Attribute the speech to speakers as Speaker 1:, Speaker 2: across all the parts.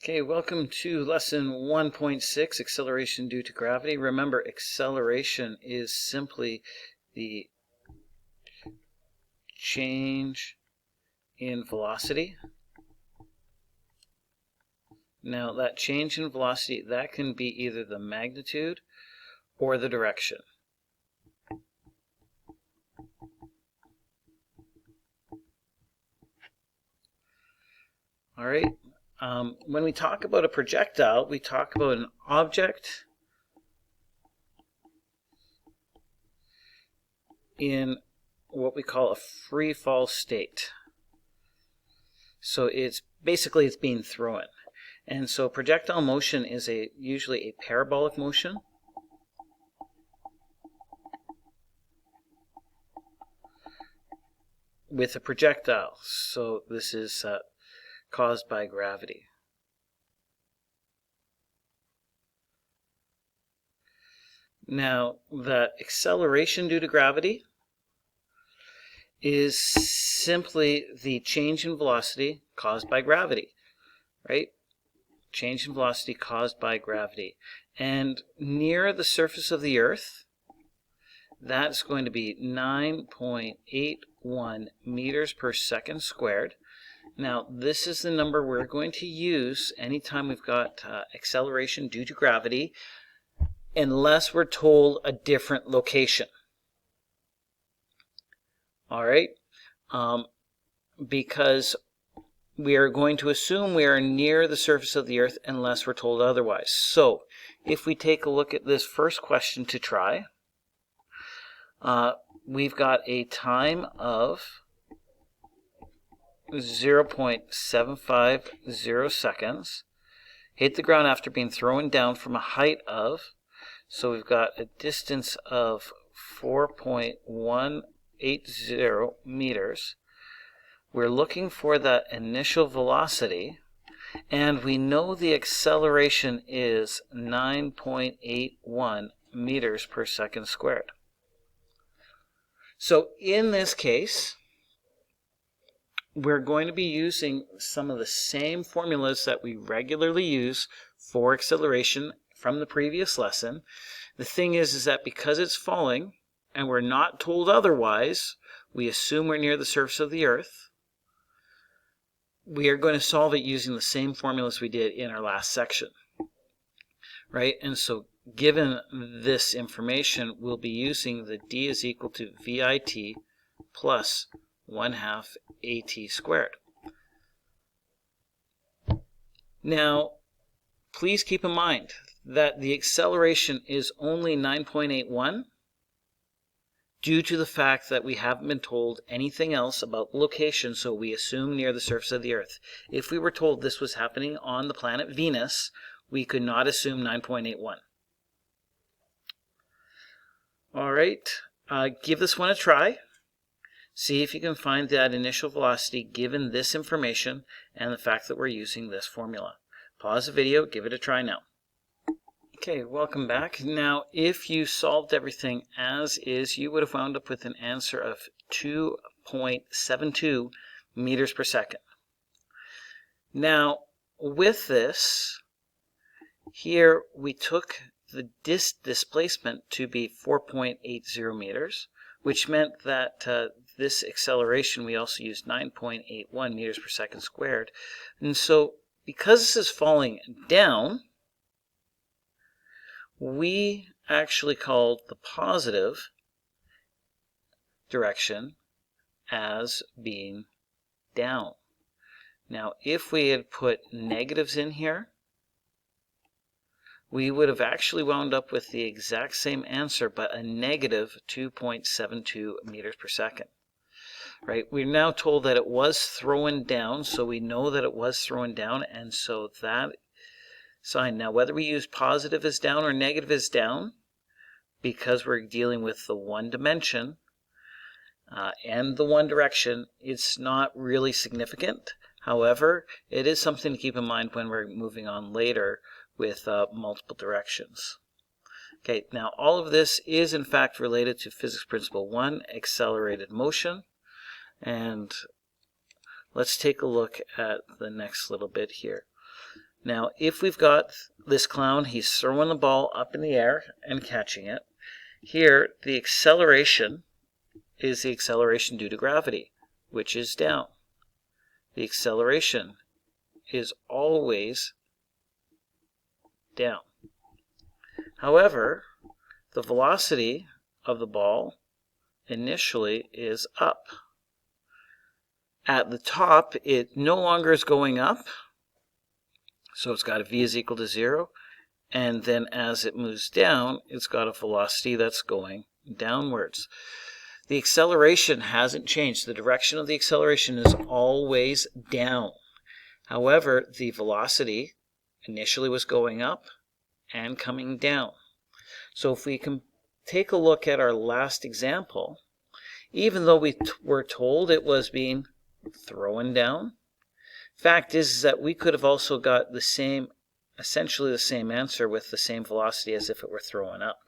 Speaker 1: Okay, welcome to lesson 1.6, acceleration due to gravity. Remember, acceleration is simply the change in velocity. Now, that change in velocity, that can be either the magnitude or the direction. All right. When we talk about a projectile, we talk about an object in what we call a free fall state. So it's being thrown. And so projectile motion is usually a parabolic motion. With a projectile. So this is caused by gravity. Now, that acceleration due to gravity is simply the change in velocity caused by gravity, right? Change in velocity caused by gravity. And near the surface of the Earth, that's going to be 9.81 meters per second squared. Now, this is the number we're going to use anytime we've got acceleration due to gravity, unless we're told a different location. All right? Because we are going to assume we are near the surface of the Earth unless we're told otherwise. So, if we take a look at this first question to try, we've got a time of 0.750 seconds, hit the ground after being thrown down from a height of, so we've got a distance of 4.180 meters. We're looking for that initial velocity, and we know the acceleration is 9.81 meters per second squared. So in this case, we're going to be using some of the same formulas that we regularly use for acceleration from the previous lesson. The thing is that because it's falling and we're not told otherwise, we assume we're near the surface of the Earth. We are going to solve it using the same formulas we did in our last section, right? And so given this information, we'll be using the d is equal to VIT plus 1/2 AT squared. Now, please keep in mind that the acceleration is only 9.81 due to the fact that we haven't been told anything else about location, so we assume near the surface of the Earth. If we were told this was happening on the planet Venus, we could not assume 9.81. All right, give this one a try. See if you can find that initial velocity given this information and the fact that we're using this formula. Pause the video, give it a try now. Okay, welcome back. Now, if you solved everything as is, you would have wound up with an answer of 2.72 meters per second. Now, with this, here we took the displacement to be 4.80 meters, which meant that this acceleration, we also used 9.81 meters per second squared. And so, because this is falling down, we actually called the positive direction as being down. Now, if we had put negatives in here, we would have actually wound up with the exact same answer, but a negative 2.72 meters per second. Right? We're now told that it was thrown down, so we know that it was thrown down, and so that sign. Now, whether we use positive as down or negative as down, because we're dealing with the one dimension and the one direction, it's not really significant. However, it is something to keep in mind when we're moving on later with multiple directions. Okay, now all of this is in fact related to Physics Principle 1, accelerated motion. And let's take a look at the next little bit here. Now, if we've got this clown, he's throwing the ball up in the air and catching it. Here, the acceleration is the acceleration due to gravity, which is down. The acceleration is always down. However, the velocity of the ball initially is up. At the top, it no longer is going up, so it's got a v is equal to 0, and then as it moves down, it's got a velocity that's going downwards. The acceleration hasn't changed. The direction of the acceleration is always down. However, the velocity initially was going up and coming down. So if we can take a look at our last example, even though we were told it was being thrown down, fact is that we could have also got the same, essentially the same answer with the same velocity as if it were thrown up.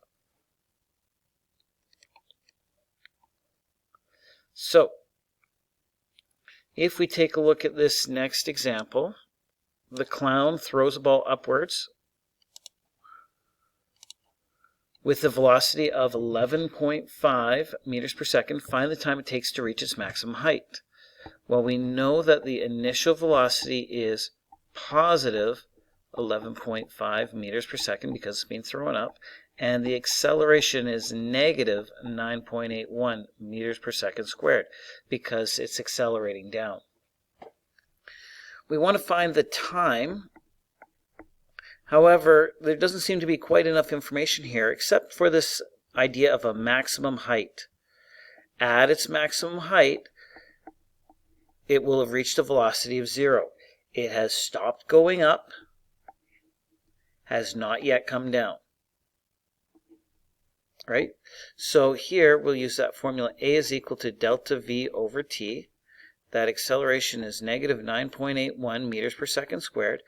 Speaker 1: So, if we take a look at this next example, the clown throws a ball upwards with a velocity of 11.5 meters per second. Find the time it takes to reach its maximum height. Well, we know that the initial velocity is positive 11.5 meters per second because it's being thrown up, and the acceleration is negative 9.81 meters per second squared because it's accelerating down. We want to find the time. However, there doesn't seem to be quite enough information here except for this idea of a maximum height. At its maximum height, it will have reached a velocity of 0. It has stopped going up, has not yet come down. Right? So here we'll use that formula. A is equal to delta V over t. That acceleration is negative 9.81 meters per second squared.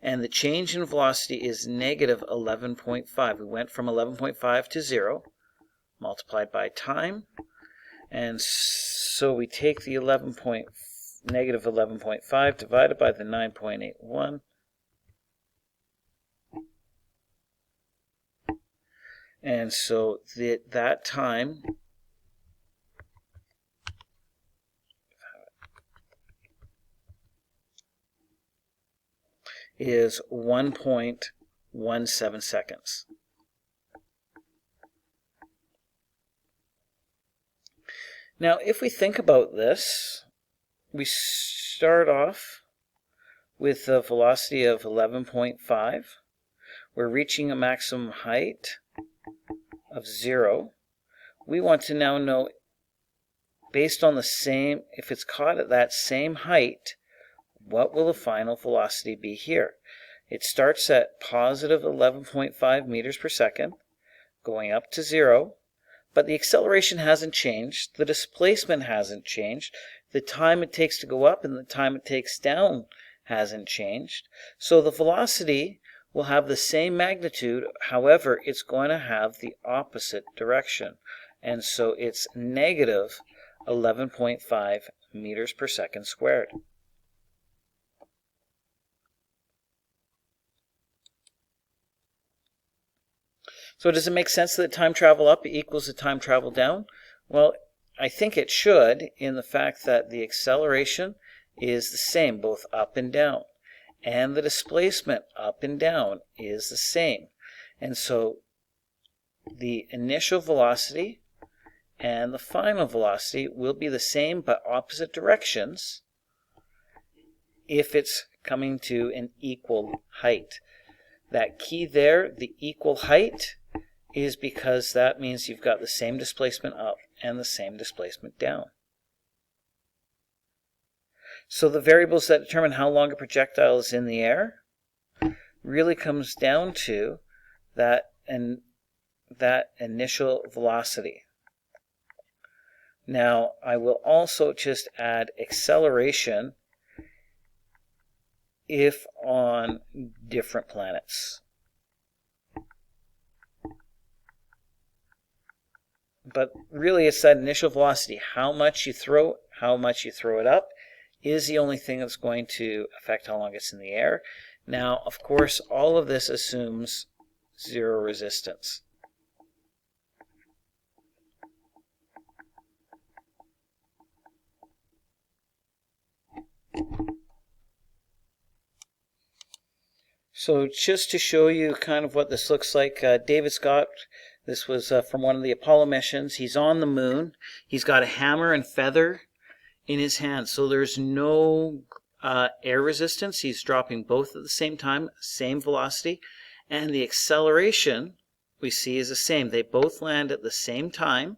Speaker 1: And the change in velocity is negative 11.5. We went from 11.5 to 0, multiplied by time. And so we take the negative 11.5 divided by the 9.81. And so that time is 1.17 seconds. Now, if we think about this, we start off with a velocity of 11.5. We're reaching a maximum height of 0. We want to now know, based on the same, if it's caught at that same height, what will the final velocity be here? It starts at positive 11.5 meters per second, going up to 0, but the acceleration hasn't changed, the displacement hasn't changed, the time it takes to go up and the time it takes down hasn't changed. So the velocity will have the same magnitude, however, it's going to have the opposite direction. And so it's negative 11.5 meters per second squared. So does it make sense that time travel up equals the time travel down? Well, I think it should, in the fact that the acceleration is the same both up and down, and the displacement up and down is the same. And so the initial velocity and the final velocity will be the same but opposite directions if it's coming to an equal height. That key there, the equal height, is because that means you've got the same displacement up and the same displacement down. So the variables that determine how long a projectile is in the air really comes down to that initial velocity. Now, I will also just add acceleration if on different planets. But really it's that initial velocity. How much you throw it up is the only thing that's going to affect how long it's in the air. Now, of course, all of this assumes zero resistance. So just to show you kind of what this looks like, David Scott, this was from one of the Apollo missions. He's on the moon. He's got a hammer and feather in his hand. So there's no air resistance. He's dropping both at the same time, same velocity. And the acceleration we see is the same. They both land at the same time.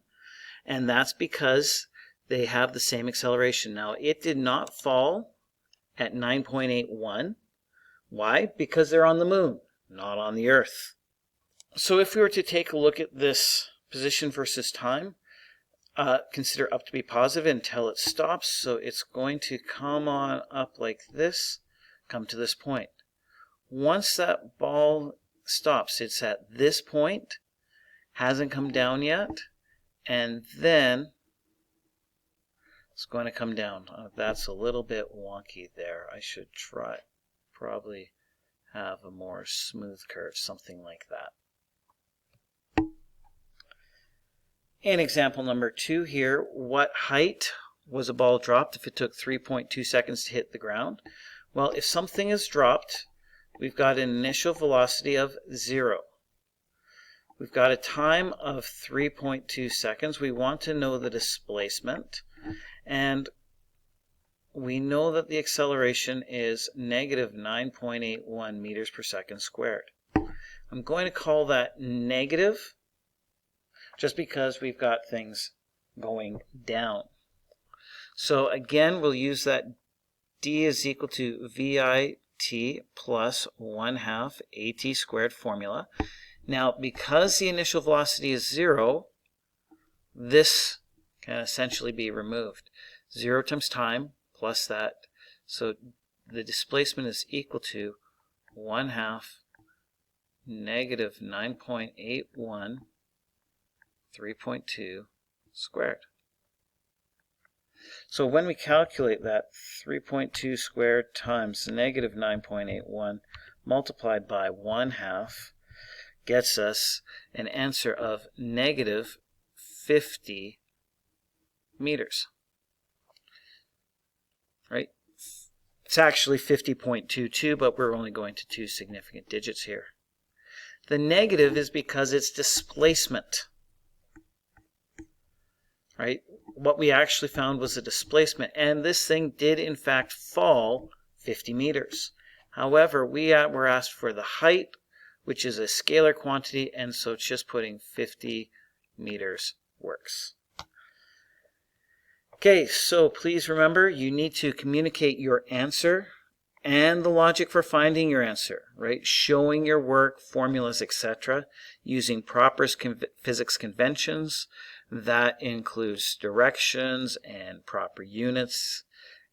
Speaker 1: And that's because they have the same acceleration. Now, it did not fall at 9.81. Why? Because they're on the moon, not on the Earth. So if we were to take a look at this position versus time, consider up to be positive until it stops. So it's going to come on up like this, come to this point. Once that ball stops, it's at this point, hasn't come down yet, and then it's going to come down. That's a little bit wonky there. I should probably have a more smooth curve, something like that. In example number 2 here, what height was a ball dropped if it took 3.2 seconds to hit the ground? Well, if something is dropped, we've got an initial velocity of 0. We've got a time of 3.2 seconds. We want to know the displacement, and we know that the acceleration is negative 9.81 meters per second squared. I'm going to call that negative just because we've got things going down. So again, we'll use that d is equal to VIT plus 1/2 AT squared formula. Now, because the initial velocity is 0, this can essentially be removed. 0 times time plus that. So the displacement is equal to 1/2 negative 9.81 3.2 squared. So when we calculate that, 3.2 squared times negative 9.81 multiplied by 1/2 gets us an answer of negative 50 meters. Right? It's actually 50.22, but we're only going to 2 significant digits here. The negative is because it's displacement. Right? What we actually found was a displacement, and this thing did in fact fall 50 meters. However, we were asked for the height, which is a scalar quantity, and so it's just putting 50 meters works. Okay, so please remember, you need to communicate your answer and the logic for finding your answer, right? Showing your work, formulas, etc., using proper physics conventions. That includes directions and proper units,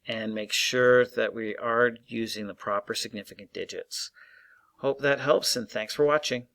Speaker 1: and make sure that we are using the proper significant digits. Hope that helps, and thanks for watching.